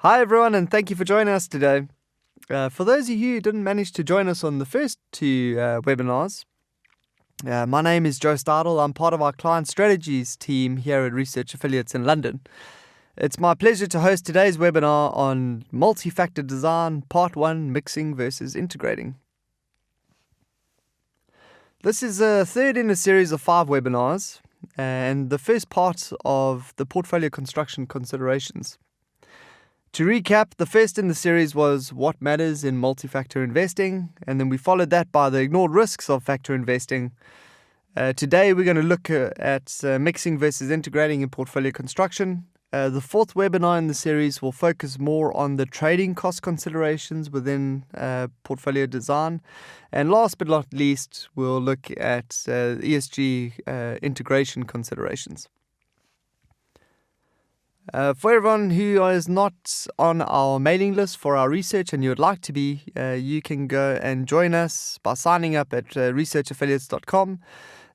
Hi, everyone, and thank you for joining us today. For those of you who didn't manage to join us on the first two webinars, my name is Joe Stardle. I'm part of our client strategies team here at Research Affiliates in London. It's my pleasure to host today's webinar on multi-factor design, part 1, mixing versus integrating. This is a third in a series of 5 webinars, and the first part of the portfolio construction considerations. To recap, the first in the series was what matters in multi-factor investing, and then we followed that by the ignored risks of factor investing. Today we're going to look at mixing versus integrating in portfolio construction. The fourth webinar in the series will focus more on the trading cost considerations within portfolio design. And last but not least, we'll look at ESG integration considerations. For everyone who is not on our mailing list for our research and you would like to be, you can go and join us by signing up at researchaffiliates.com.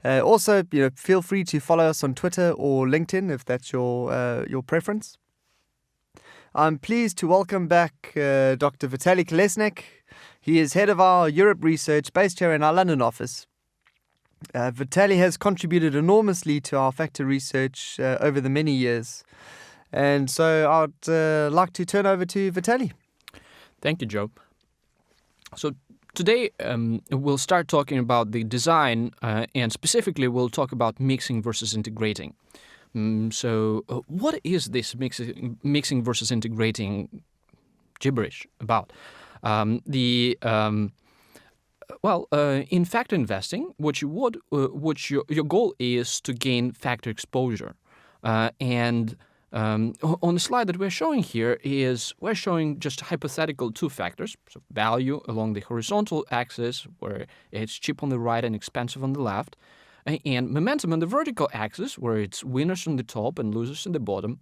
Also, feel free to follow us on Twitter or LinkedIn if that's your preference. I'm pleased to welcome back Dr. Vitaly Kolesnik. He is head of our Europe research based here in our London office. Vitaly has contributed enormously to our factor research over the many years. And so I'd like to turn over to Vitaly. Thank you, Joe. So today we'll start talking about the design and specifically we'll talk about mixing versus integrating. So what is this mixing versus integrating gibberish about? In factor investing, your goal is to gain factor exposure. On the slide that we're showing here we're showing just hypothetical two factors, so value along the horizontal axis where it's cheap on the right and expensive on the left, and momentum on the vertical axis where it's winners on the top and losers on the bottom.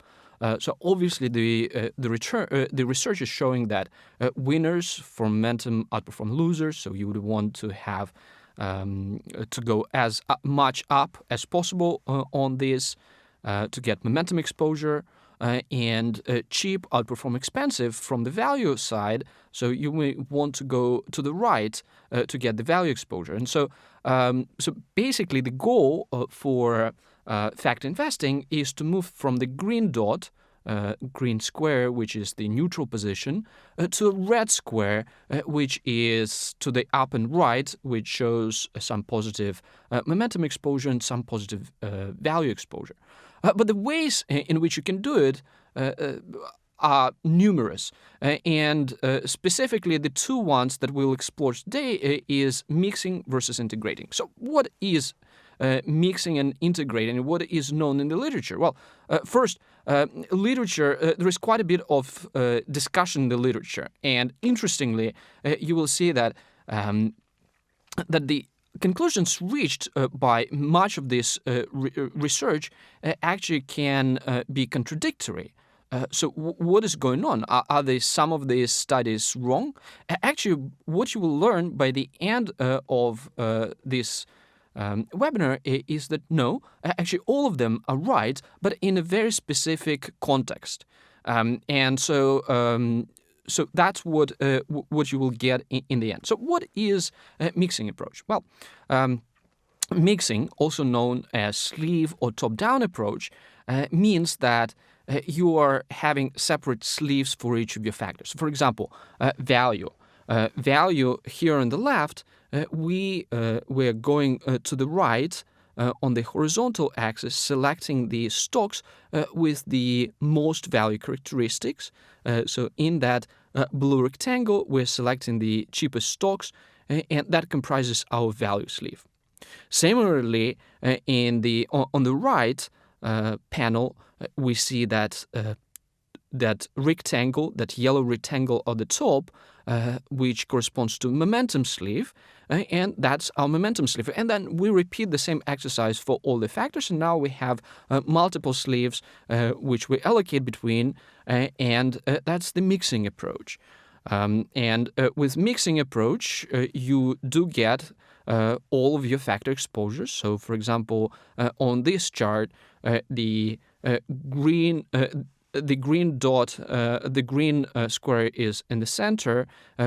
So obviously the research is showing that winners for momentum outperform losers, so you would want to have to go as much up as possible on this to get momentum exposure, and cheap outperform expensive from the value side. So you may want to go to the right to get the value exposure. And so basically the goal for factor investing is to move from the green dot, green square, which is the neutral position, to a red square, which is to the up and right, which shows some positive momentum exposure and some positive value exposure. But the ways in which you can do it are numerous, and specifically the two ones that we'll explore today is mixing versus integrating. So what is mixing and integrating, and what is known in the literature? Well, first, literature, there is quite a bit of discussion in the literature, and interestingly, you will see that the conclusions reached by much of this research actually can be contradictory. So what is going on? Are some of these studies wrong? Actually, what you will learn by the end of this webinar is that no, actually all of them are right, but in a very specific context. So that's what you will get in the end. So what is a mixing approach? Well, mixing, also known as sleeve or top-down approach, means that you are having separate sleeves for each of your factors. For example, value. Value here on the left, we're going to the right on the horizontal axis, selecting the stocks with the most value characteristics. So in that blue rectangle, we're selecting the cheapest stocks, and that comprises our value sleeve. Similarly, on the right panel, we see that rectangle, that yellow rectangle at the top, which corresponds to momentum sleeve, and that's our momentum sleeve. And then we repeat the same exercise for all the factors, and now we have multiple sleeves which we allocate between, and that's the mixing approach. With mixing approach, you do get all of your factor exposures. So, for example, on this chart, the green the green dot, the green square is in the center.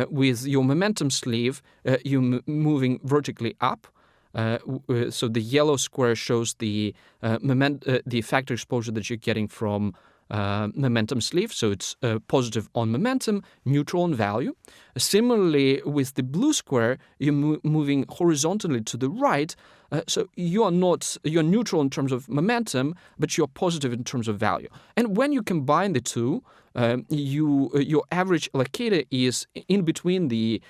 With your momentum sleeve, you're moving vertically up. So the yellow square shows the factor exposure that you're getting from momentum sleeve. So it's positive on momentum, neutral on value. Similarly, with the blue square, you're moving horizontally to the right. So you're neutral in terms of momentum, but you're positive in terms of value. And when you combine the two, your average allocator is in between the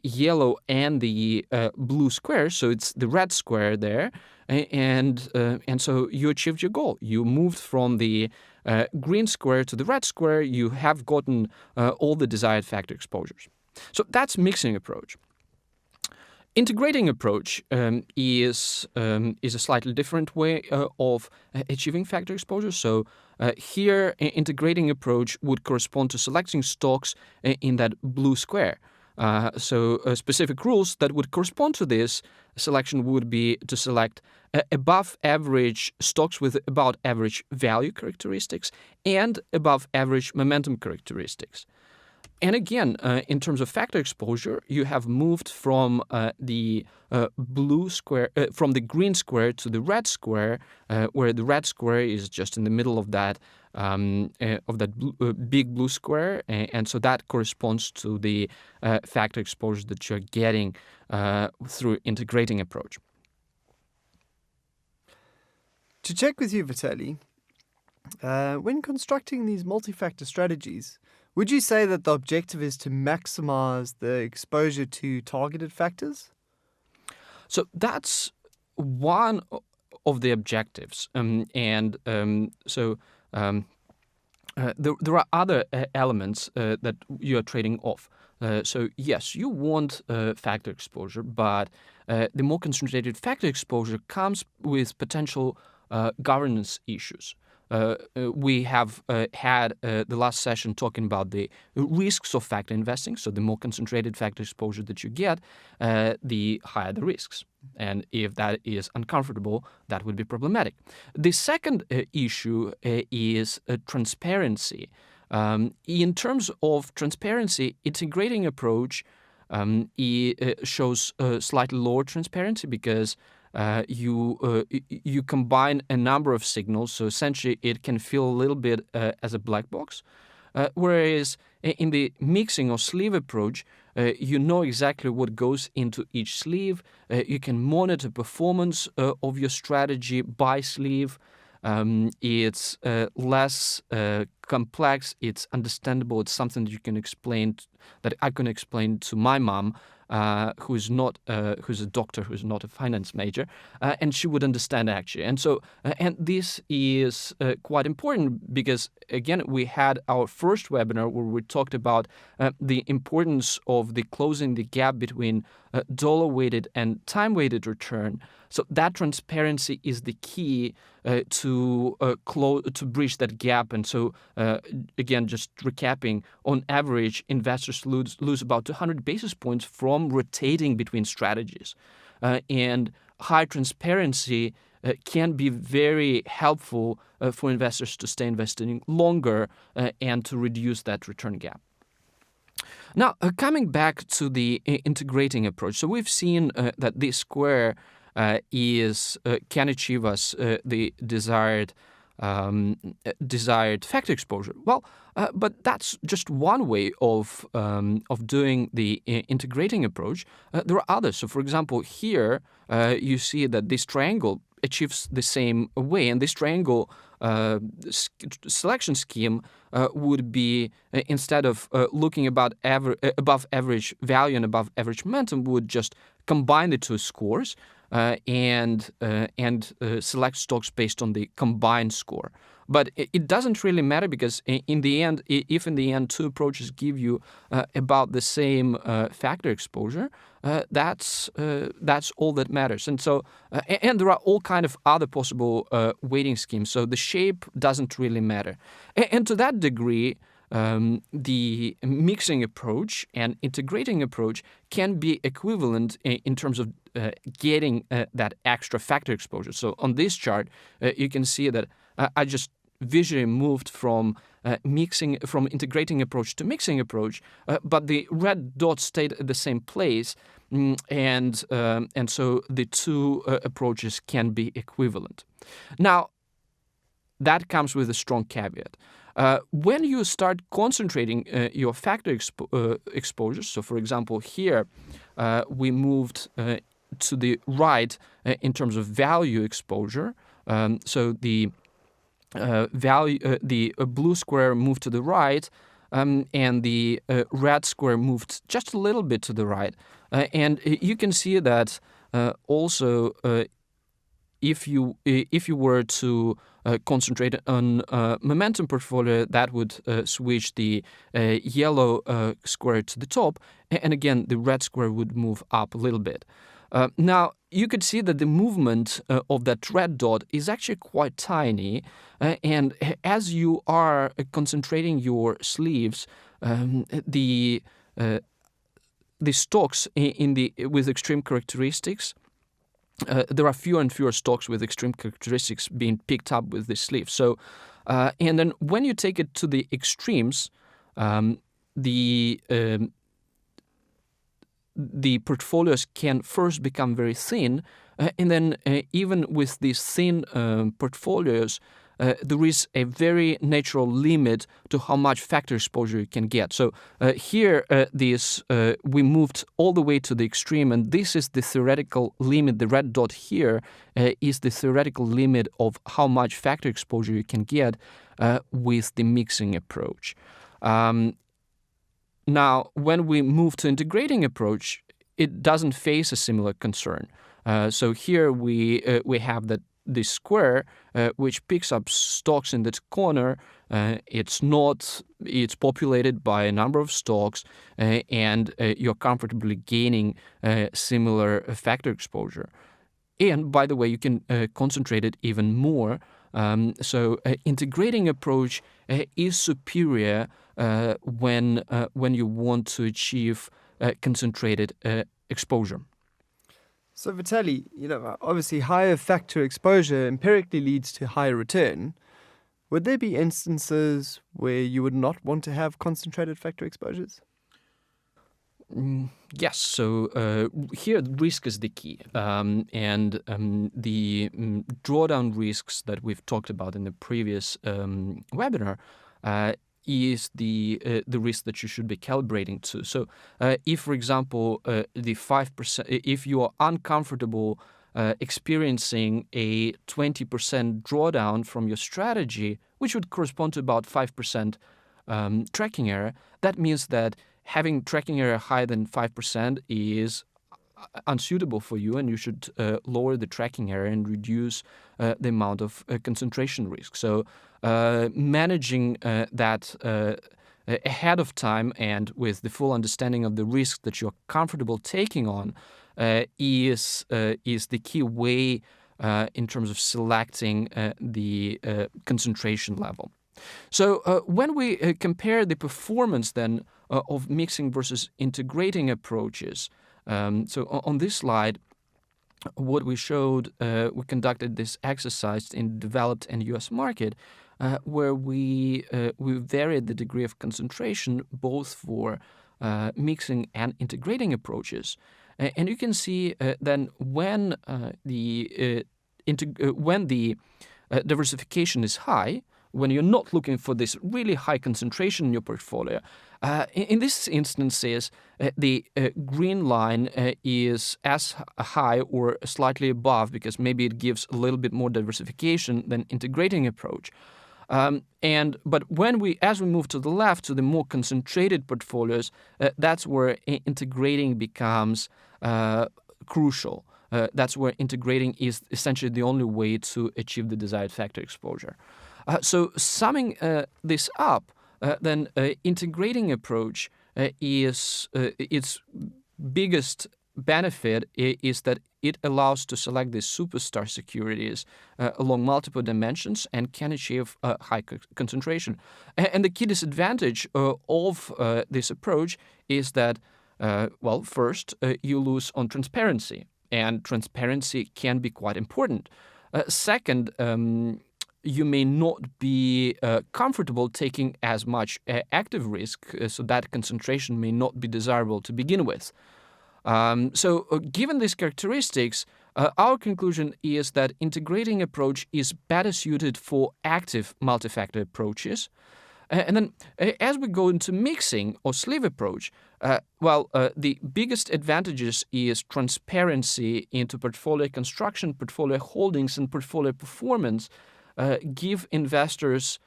yellow and the blue square, so it's the red square there, and so you achieved your goal. You moved from the green square to the red square. You have gotten all the desired factor exposures. So that's mixing approach. Integrating approach is a slightly different way of achieving factor exposure. So here, integrating approach would correspond to selecting stocks in that blue square. So specific rules that would correspond to this selection would be to select above average stocks with above average value characteristics and above average momentum characteristics. And again, in terms of factor exposure, you have moved from the blue square, from the green square to the red square, where the red square is just in the middle of that big blue square, and so that corresponds to the factor exposure that you're getting through integrating approach. To check with you, Vitaly, when constructing these multi-factor strategies, would you say that the objective is to maximize the exposure to targeted factors? So that's one of the objectives, there are other elements that you are trading off. So yes, you want factor exposure, but the more concentrated factor exposure comes with potential governance issues. We have had the last session talking about the risks of factor investing. So the more concentrated factor exposure that you get, the higher the risks. And if that is uncomfortable, that would be problematic. The second issue is transparency. In terms of transparency, integrating approach shows slightly lower transparency because you combine a number of signals, so essentially it can feel a little bit as a black box. Whereas in the mixing or sleeve approach, you know exactly what goes into each sleeve. You can monitor performance of your strategy by sleeve. It's less complex. It's understandable. It's something that you can explain, that I can explain to my mom, who's a doctor, who's not a finance major, and she would understand actually. And so, and this is quite important because again, we had our first webinar where we talked about the importance of closing the gap between dollar-weighted and time-weighted return. So that transparency is the key to bridge that gap. And so again, just recapping, on average, investors lose about 200 basis points from rotating between strategies. And high transparency can be very helpful for investors to stay investing longer and to reduce that return gap. Now, coming back to the integrating approach, so we've seen that this square can achieve us the desired factor exposure. Well, but that's just one way of doing the integrating approach. There are others. So, for example, here you see that this triangle achieves the same way, and this triangle selection scheme would be instead of looking above average value and above average momentum, would just combine the two scores and select stocks based on the combined score. But it doesn't really matter because in the end, if in the end two approaches give you about the same factor exposure, that's all that matters. And so, and there are all kind of other possible weighting schemes. So the shape doesn't really matter. And to that degree, the mixing approach and integrating approach can be equivalent in terms of getting that extra factor exposure. So on this chart, you can see that I just visually moved from integrating approach to mixing approach, but the red dot stayed at the same place, and so the two approaches can be equivalent. Now, that comes with a strong caveat. When you start concentrating your factor exposures, so for example here we moved to the right in terms of value exposure, so the blue square moved to the right, and the red square moved just a little bit to the right, and you can see that also if you were to concentrate on momentum portfolio, that would switch the yellow square to the top, and again the red square would move up a little bit. Now you could see that the movement of that red dot is actually quite tiny, and as you are concentrating your sleeves, the stocks with extreme characteristics. There are fewer and fewer stocks with extreme characteristics being picked up with this sleeve. So, and then when you take it to the extremes, the portfolios can first become very thin, and then even with these thin portfolios, there is a very natural limit to how much factor exposure you can get. So here, we moved all the way to the extreme, and this is the theoretical limit. The red dot here is the theoretical limit of how much factor exposure you can get with the mixing approach. Now, when we move to integrating approach, it doesn't face a similar concern. So here we have this square which picks up stocks in that corner. It's populated by a number of stocks, and you're comfortably gaining similar factor exposure. And by the way, you can concentrate it even more. So integrating approach is superior when you want to achieve concentrated exposure. So Vitaly, obviously higher factor exposure empirically leads to higher return. Would there be instances where you would not want to have concentrated factor exposures? Yes. So here, risk is the key, and the drawdown risks that we've talked about in the previous webinar is the risk that you should be calibrating to. So, if, for example, the 5%, if you are uncomfortable experiencing a 20% drawdown from your strategy, which would correspond to about 5% tracking error, that means that having tracking error higher than 5% is unsuitable for you, and you should lower the tracking error and reduce the amount of concentration risk. So managing that ahead of time and with the full understanding of the risk that you're comfortable taking on is the key way in terms of selecting the concentration level. So when we compare the performance then of mixing versus integrating approaches, so on this slide, what we showed, we conducted this exercise in the developed and U.S. market, where we varied the degree of concentration both for mixing and integrating approaches, and you can see then when the diversification is high, when you're not looking for this really high concentration in your portfolio. In these instances, the green line is as high or slightly above because maybe it gives a little bit more diversification than integrating approach. But as we move to the left to the more concentrated portfolios, that's where integrating becomes crucial. That's where integrating is essentially the only way to achieve the desired factor exposure. So summing this up, then integrating approach is its biggest benefit is that it allows to select these superstar securities along multiple dimensions and can achieve high concentration. And the key disadvantage of this approach is that, first, you lose on transparency, and transparency can be quite important. Second, you may not be comfortable taking as much active risk, so that concentration may not be desirable to begin with. Given these characteristics, our conclusion is that integrating approach is better suited for active multi-factor approaches. And then, as we go into mixing or sleeve approach, the biggest advantages is transparency into portfolio construction, portfolio holdings, and portfolio performance. Leave investors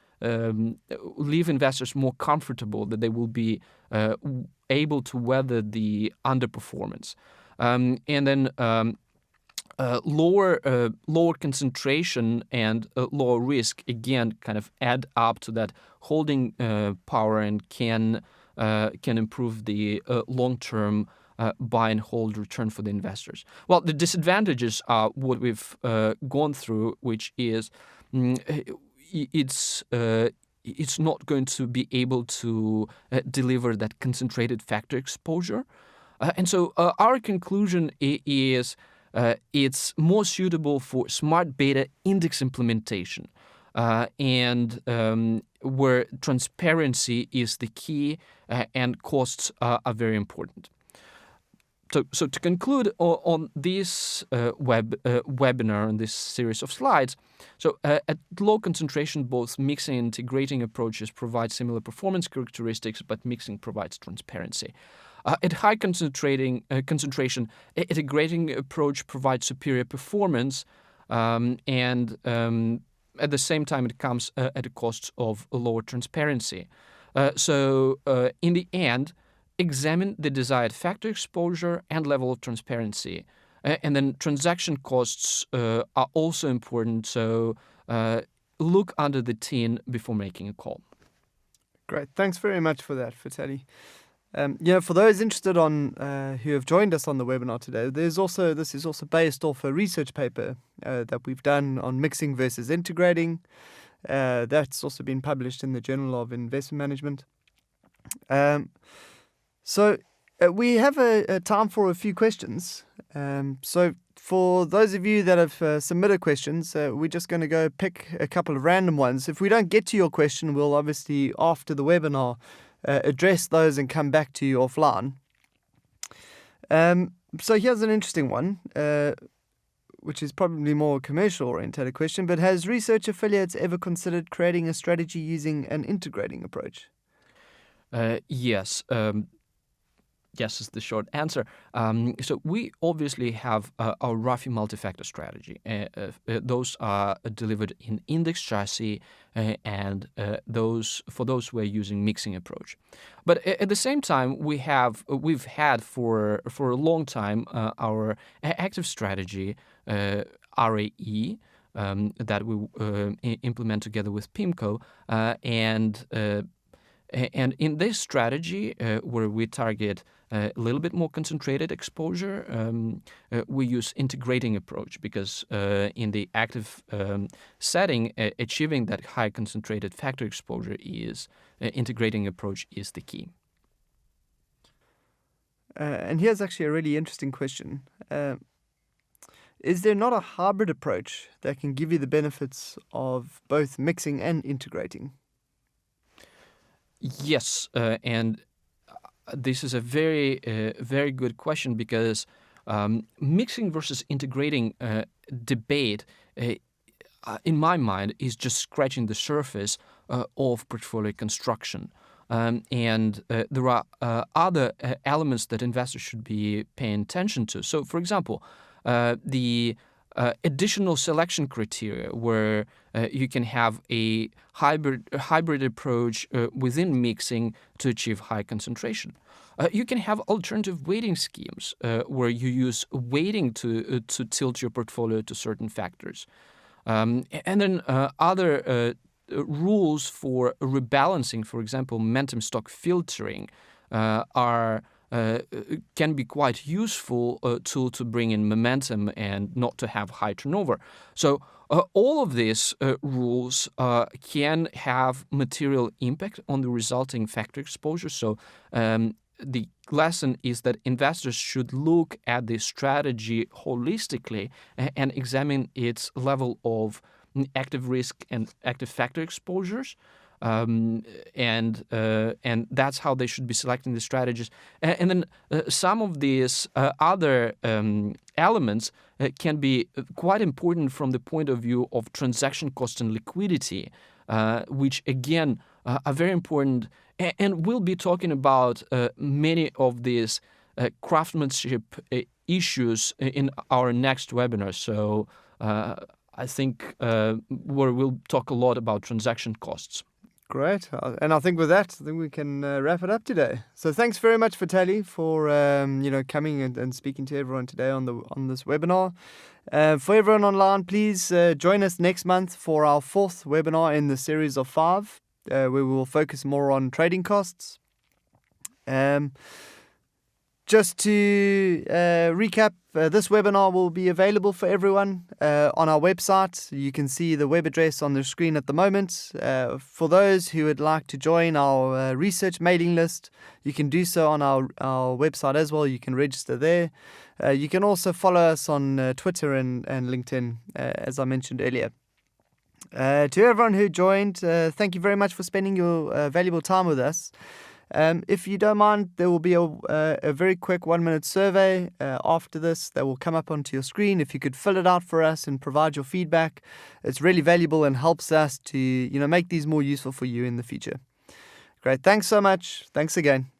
more comfortable that they will be able to weather the underperformance, lower concentration and lower risk again kind of add up to that holding power and can improve the long-term buy and hold return for the investors. Well, the disadvantages are what we've gone through, which is it's not going to be able to deliver that concentrated factor exposure. Our conclusion is it's more suitable for smart beta index implementation, where transparency is the key and costs are very important. So to conclude on this webinar, on this series of slides, at low concentration, both mixing and integrating approaches provide similar performance characteristics, but mixing provides transparency. At high concentration, integrating approach provides superior performance, and at the same time, it comes at a cost of lower transparency. In the end, examine the desired factor exposure and level of transparency. And then transaction costs are also important, so look under the tin before making a call. Great. Thanks very much for that, Vitaly. For those interested who have joined us on the webinar today, this is also based off a research paper that we've done on mixing versus integrating. That's also been published in the Journal of Investment Management. We have a time for a few questions. So for those of you that have submitted questions, we're just going to go pick a couple of random ones. If we don't get to your question, we'll obviously, after the webinar, address those and come back to you offline. So here's an interesting one, which is probably more commercial-oriented question, but has Research Affiliates ever considered creating a strategy using an integrating approach? Yes. Yes is the short answer. So we obviously have our RAFI multi-factor strategy. Those are delivered in index chassis, and those who are using mixing approach. But at the same time, we've had for a long time our active strategy, RAE, that we implement together with PIMCO, and in this strategy, where we target a little bit more concentrated exposure, we use integrating approach because in the active setting, achieving that high concentrated factor exposure is integrating approach is the key. And here's actually a really interesting question. Is there not a hybrid approach that can give you the benefits of both mixing and integrating? Yes, and this is a very, very good question because mixing versus integrating debate, in my mind, is just scratching the surface of portfolio construction. And there are other elements that investors should be paying attention to. So, for example, the additional selection criteria where you can have a hybrid approach within mixing to achieve high concentration. You can have alternative weighting schemes where you use weighting to tilt your portfolio to certain factors. And then other rules for rebalancing, for example, momentum stock filtering, can be quite useful tool to bring in momentum and not to have high turnover. So all of these rules can have material impact on the resulting factor exposure. So the lesson is that investors should look at the strategy holistically and examine its level of active risk and active factor exposures. And that's how they should be selecting the strategies. And then some of these other elements can be quite important from the point of view of transaction cost and liquidity, which again are very important. And we'll be talking about many of these craftsmanship issues in our next webinar. So I think where we'll talk a lot about transaction costs. Great. And I think with that, I think we can wrap it up today. So thanks very much, Vitaly, for coming and speaking to everyone today on this webinar. For everyone online, please join us next month for our 4th webinar in the series of 5, where we will focus more on trading costs. Just to recap, this webinar will be available for everyone on our website. You can see the web address on the screen at the moment. For those who would like to join our research mailing list, you can do so on our website as well. You can register there. You can also follow us on Twitter and LinkedIn, as I mentioned earlier. To everyone who joined, thank you very much for spending your valuable time with us. If you don't mind, there will be a very quick 1-minute survey after this that will come up onto your screen. If you could fill it out for us and provide your feedback, it's really valuable and helps us to make these more useful for you in the future. Great. Thanks so much. Thanks again.